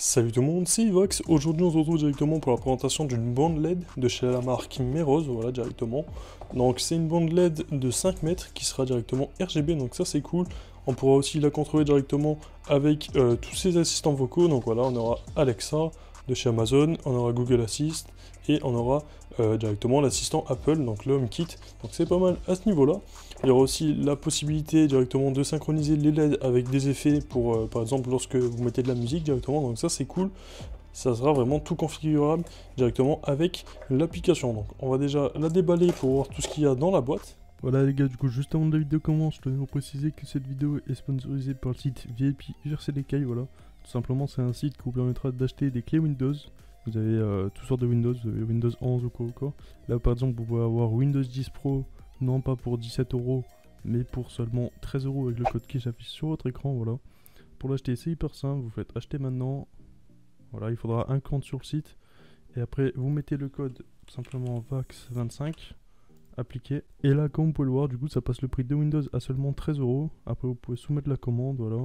Salut tout le monde, c'est Ivox. Aujourd'hui on se retrouve directement pour la présentation d'une bande LED de chez la marque Meroz, voilà directement. Donc c'est une bande LED de 5 mètres qui sera directement RGB, donc ça c'est cool. On pourra aussi la contrôler directement avec tous ses assistants vocaux, donc voilà, on aura Alexa de chez Amazon, on aura Google Assist et on aura directement l'assistant Apple, donc le HomeKit. Donc c'est pas mal à ce niveau-là. Il y aura aussi la possibilité directement de synchroniser les LED avec des effets pour, par exemple, lorsque vous mettez de la musique directement. Donc ça, c'est cool. Ça sera vraiment tout configurable directement avec l'application. Donc on va déjà la déballer pour voir tout ce qu'il y a dans la boîte. Voilà les gars, du coup juste avant que la vidéo commence, je tenais à vous préciser que cette vidéo est sponsorisée par le site VIP GRCDK, voilà. Tout simplement c'est un site qui vous permettra d'acheter des clés Windows. Vous avez toutes sortes de Windows, vous avez Windows 11 ou quoi. Là par exemple vous pouvez avoir Windows 10 Pro, non pas pour 17 €, mais pour seulement 13 € avec le code qui s'affiche sur votre écran, voilà. Pour l'acheter c'est hyper simple, vous faites acheter maintenant. Voilà, il faudra un compte sur le site. Et après vous mettez le code tout simplement VAX25. Appliqué. Et là, comme vous pouvez le voir, du coup, ça passe le prix de Windows à seulement 13 €. Après, vous pouvez soumettre la commande, voilà.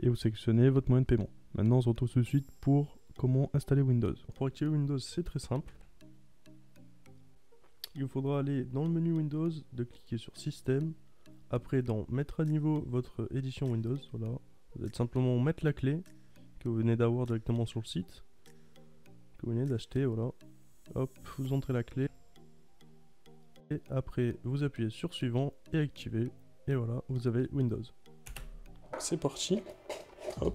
Et vous sélectionnez votre moyen de paiement. Maintenant, on se retrouve tout de suite pour comment installer Windows. Pour activer Windows, c'est très simple. Il vous faudra aller dans le menu Windows, de cliquer sur Système. Après, dans Mettre à niveau votre édition Windows, voilà. Vous allez simplement mettre la clé que vous venez d'avoir directement sur le site. Que vous venez d'acheter, voilà. Hop, vous entrez la clé. Et après, vous appuyez sur suivant et activer. Et voilà, vous avez Windows. C'est parti. Hop.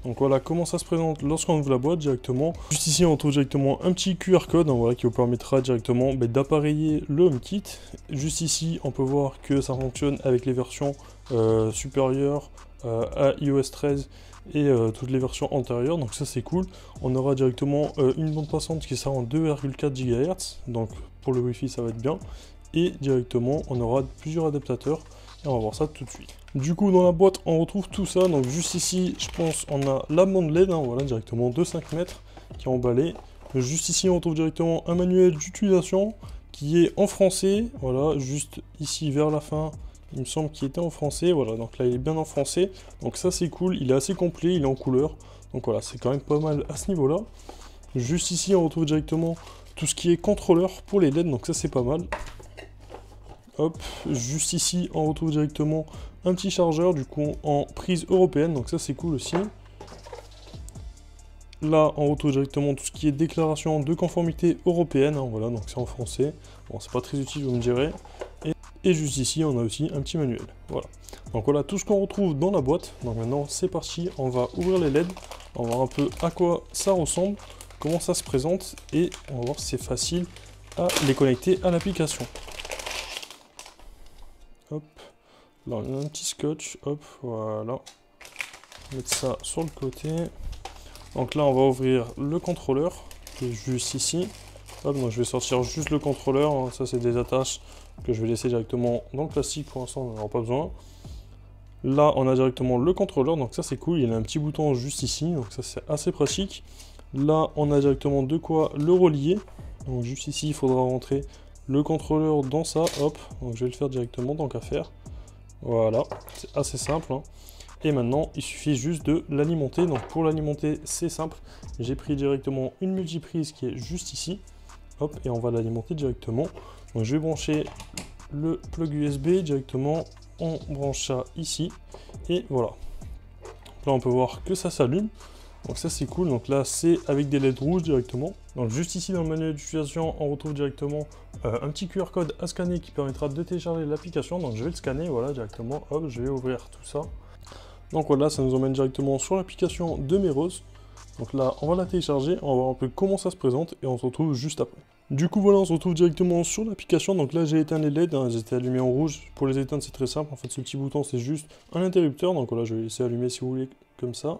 Donc voilà comment ça se présente lorsqu'on ouvre la boîte directement. Juste ici on trouve directement un petit QR code, hein, voilà, qui vous permettra directement d'appareiller le HomeKit. Juste ici on peut voir que ça fonctionne avec les versions supérieures à iOS 13 et toutes les versions antérieures, donc ça c'est cool. On aura directement une bande passante qui sera en 2,4 GHz, donc pour le Wi-Fi ça va être bien. Et directement on aura plusieurs adaptateurs. Et on va voir ça tout de suite. Du coup dans la boîte on retrouve tout ça, donc juste ici je pense on a la bande LED, hein, voilà directement de 5 mètres qui est emballée. Juste ici on retrouve directement un manuel d'utilisation qui est en français, voilà, juste ici vers la fin il me semble qu'il était en français, voilà, donc là il est bien en français, donc ça c'est cool, il est assez complet, il est en couleur, donc voilà c'est quand même pas mal à ce niveau là. Juste ici on retrouve directement tout ce qui est contrôleur pour les LED, donc ça c'est pas mal. Hop, juste ici on retrouve directement un petit chargeur du coup en prise européenne, donc ça c'est cool aussi. Là on retrouve directement tout ce qui est déclaration de conformité européenne, hein, voilà, donc c'est en français. Bon c'est pas très utile vous me direz. Et juste ici on a aussi un petit manuel, voilà. Donc voilà tout ce qu'on retrouve dans la boîte. Donc maintenant c'est parti, on va ouvrir les LED, on va voir un peu à quoi ça ressemble, comment ça se présente et on va voir si c'est facile à les connecter à l'application. Hop, là on a un petit scotch, hop, voilà. Mettre ça sur le côté. Donc là on va ouvrir le contrôleur, qui est juste ici. Hop, donc je vais sortir juste le contrôleur, hein. Ça c'est des attaches que je vais laisser directement dans le plastique, pour l'instant on n'en aura pas besoin. Là on a directement le contrôleur, donc ça c'est cool, il y a un petit bouton juste ici, donc ça c'est assez pratique. Là on a directement de quoi le relier, donc juste ici il faudra rentrer le contrôleur dans ça, hop, donc je vais le faire directement tant qu'à faire. Voilà, c'est assez simple, hein. Et maintenant il suffit juste de l'alimenter. Donc pour l'alimenter c'est simple, j'ai pris directement une multiprise qui est juste ici, hop, et on va l'alimenter directement. Donc je vais brancher le plug USB directement, on branche ça ici, et voilà. Donc là on peut voir que ça s'allume. Donc ça c'est cool, donc là c'est avec des LED rouges directement. Donc juste ici dans le manuel d'utilisation on retrouve directement un petit QR code à scanner qui permettra de télécharger l'application. Donc je vais le scanner, voilà directement, hop, je vais ouvrir tout ça. Donc voilà, ça nous emmène directement sur l'application de Meroz. Donc là on va la télécharger, on va voir un peu comment ça se présente et on se retrouve juste après. Du coup voilà, on se retrouve directement sur l'application. Donc là j'ai éteint les LED, hein, elles étaient allumées en rouge. Pour les éteindre c'est très simple, en fait ce petit bouton c'est juste un interrupteur. Donc voilà, je vais laisser allumer si vous voulez comme ça.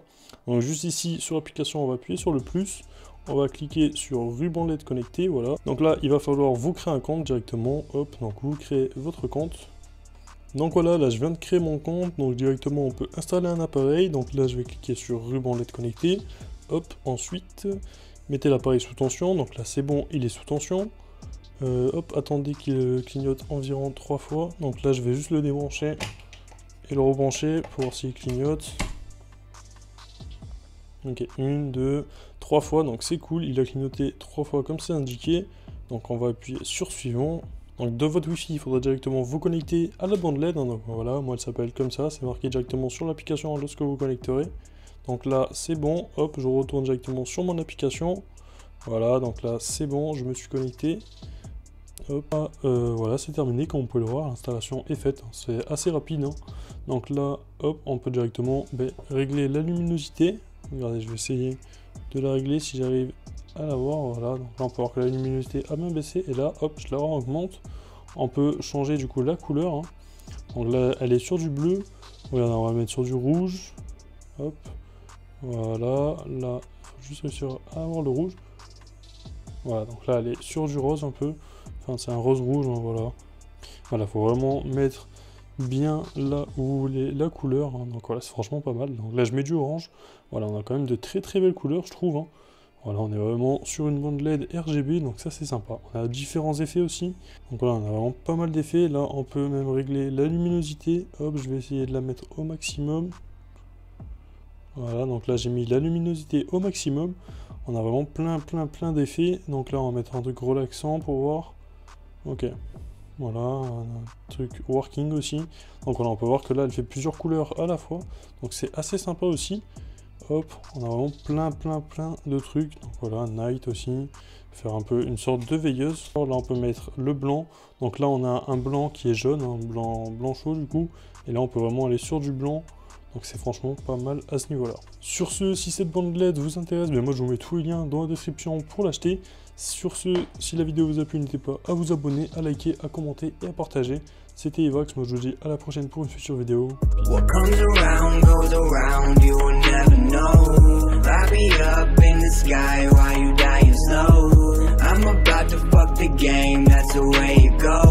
Donc juste ici sur l'application on va appuyer sur le plus, on va cliquer sur ruban LED connecté, voilà. Donc là il va falloir vous créer un compte directement, hop, donc vous créez votre compte. Donc voilà, là je viens de créer mon compte, donc directement on peut installer un appareil. Donc là je vais cliquer sur ruban LED connecté, hop, ensuite mettez l'appareil sous tension, donc là c'est bon, il est sous tension. Hop, attendez qu'il clignote environ 3 fois, donc là je vais juste le débrancher et le rebrancher pour voir s'il clignote. Ok, 1, 2, 3 fois, donc c'est cool, il a clignoté 3 fois comme c'est indiqué. Donc on va appuyer sur suivant. Donc de votre Wi-Fi, il faudra directement vous connecter à la bande LED. Hein, donc voilà, moi elle s'appelle comme ça, c'est marqué directement sur l'application lorsque vous connecterez. Donc là c'est bon, hop, je retourne directement sur mon application. Voilà, donc là c'est bon, je me suis connecté. Hop, voilà, c'est terminé, comme on peut le voir, l'installation est faite, hein, c'est assez rapide. Hein. Donc là, hop, on peut directement régler la luminosité. Regardez, je vais essayer de la régler si j'arrive à la voir. Voilà, donc là on peut voir que la luminosité a bien baissé, et là, hop, je la augmente. On peut changer du coup la couleur. Hein. Donc là, elle est sur du bleu. Regardez, on va la mettre sur du rouge. Hop, voilà, là, il faut juste réussir à avoir le rouge. Voilà, donc là elle est sur du rose un peu, enfin c'est un rose rouge, hein, voilà. Voilà, faut vraiment mettre bien là où vous voulez la couleur, hein. Donc voilà, c'est franchement pas mal. Donc là je mets du orange, voilà, on a quand même de très belles couleurs je trouve, hein. Voilà, on est vraiment sur une bande LED RGB, donc ça c'est sympa. On a différents effets aussi, donc voilà, on a vraiment pas mal d'effets. Là on peut même régler la luminosité, hop, je vais essayer de la mettre au maximum. Voilà, donc là j'ai mis la luminosité au maximum. On a vraiment plein d'effets. Donc là on va mettre un truc relaxant pour voir. Ok. Voilà, un truc working aussi. Donc voilà, on peut voir que là elle fait plusieurs couleurs à la fois. Donc c'est assez sympa aussi. Hop, on a vraiment plein de trucs. Donc voilà, night aussi. Faire un peu une sorte de veilleuse. Alors là on peut mettre le blanc. Donc là on a un blanc qui est jaune, un blanc chaud du coup. Et là on peut vraiment aller sur du blanc. Donc c'est franchement pas mal à ce niveau-là. Sur ce, si cette bande LED vous intéresse, moi je vous mets tous les liens dans la description pour l'acheter. Sur ce, si la vidéo vous a plu, n'hésitez pas à vous abonner, à liker, à commenter et à partager. C'était Evax, moi je vous dis à la prochaine pour une future vidéo. Peace.